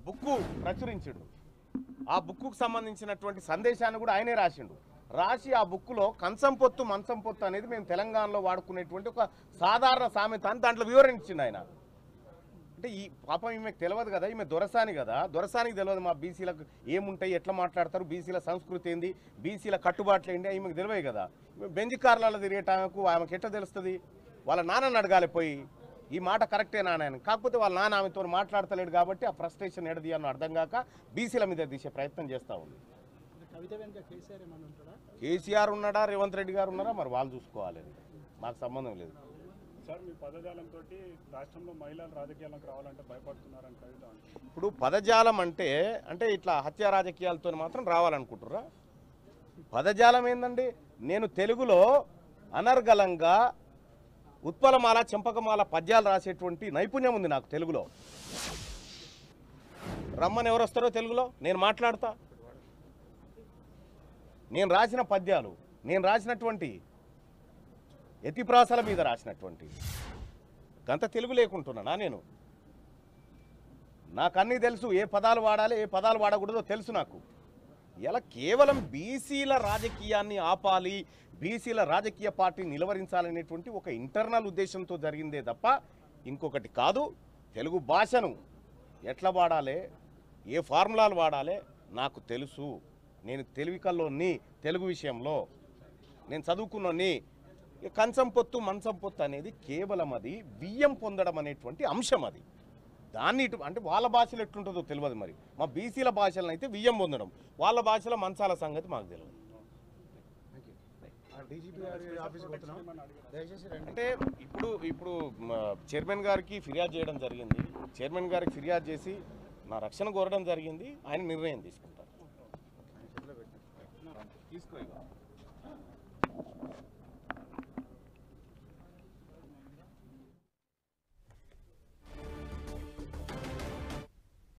Book ప్రచురించిండు. ఆ book సంబంధించినటువంటి సందేశాన్ని కూడా ఆయనే రాసిండు. రాసి ఆ బుక్కులో కంచం పొత్తు మంచం పొత్తు అనేది మేము తెలంగాణలో వాడుకునేటువంటి ఒక సాధారణ సామెత అని దాంట్లో వివరించిండు ఆయన. అంటే ఈ పాపం ఈమెకు తెలియదు కదా, ఈమె దొరసాని కదా, దొరసానికి తెలియదు మా బీసీలకు ఏముంటాయి, ఎట్లా మాట్లాడతారు, బీసీల సంస్కృతి ఏంది, బీసీల కట్టుబాట్లు ఏంటి, ఈమెకు తెలియదు కదా. బెంజ్ కార్లలో తిరిగేటాకు ఆమెకు ఎట్లా తెలుస్తుంది? వాళ్ళ నాన్నని అడగాలి పోయి, ఈ మాట కరెక్టే నాన్న. కాకపోతే వాళ్ళ నాన్న ఆమెతో మాట్లాడతలేడు కాబట్టి ఆ ఫ్రస్ట్రేషన్ ఎడది అని అర్థం కాక బీసీల మీద తీసే ప్రయత్నం చేస్తూ ఉంది. కేసీఆర్ ఉన్నాడా, రేవంత్ రెడ్డి గారు ఉన్నారా, మరి వాళ్ళు చూసుకోవాలి, మాకు సంబంధం లేదు. సార్, మీ పదజాలంతో రాష్ట్రంలో మహిళలు రాజకీయాలకు రావాలంటే భయపడుతున్నారని కవిత. ఇప్పుడు పదజాలం అంటే ఇట్లా హత్య రాజకీయాలతో మాత్రం రావాలనుకుంటుర్రా? పదజాలం ఏందండి? నేను తెలుగులో అనర్గళంగా ఉత్పలమాల చెంపకమాల పద్యాలు రాసేటువంటి నైపుణ్యం ఉంది నాకు తెలుగులో. రమ్మని ఎవరు వస్తారో తెలుగులో నేను మాట్లాడతా. నేను రాసిన పద్యాలు, నేను రాసినటువంటి యతిప్రాసల మీద రాసినటువంటి గంత తెలుగు లేకుంటున్నానా నేను? నాకు అన్నీ తెలుసు, ఏ పదాలు వాడాలి ఏ పదాలు వాడకూడదో తెలుసు నాకు. ఇలా కేవలం బీసీల రాజకీయాన్ని ఆపాలి, బీసీల రాజకీయ పార్టీని నిలవరించాలనేటువంటి ఒక ఇంటర్నల్ ఉద్దేశంతో జరిగిందే తప్ప ఇంకొకటి కాదు. తెలుగు భాషను ఎట్లా వాడాలి, ఏ ఫార్ములాలు వాడాలి నాకు తెలుసు. నేను తెలివికల్లోని తెలుగు విషయంలో నేను చదువుకున్నోని. కంచం పొత్తు మంచం పొత్తు అనేది కేవలం అది బియ్యం పొందడం అనేటువంటి అంశం. అది దాన్ని అంటే వాళ్ళ భాషలో ఎట్లుంటుందో తెలియదు. మరి మా బీసీల భాషలను అయితే బియ్యం పొందడం, వాళ్ళ భాషలో మంచాల సంగతి మాకు తెలియదు. అంటే ఇప్పుడు చైర్మన్ గారికి ఫిర్యాదు చేయడం జరిగింది. చైర్మన్ గారికి ఫిర్యాదు చేసి నా రక్షణ కోరడం జరిగింది. ఆయన నిర్ణయం తీసుకుంటారు. తీసుకో.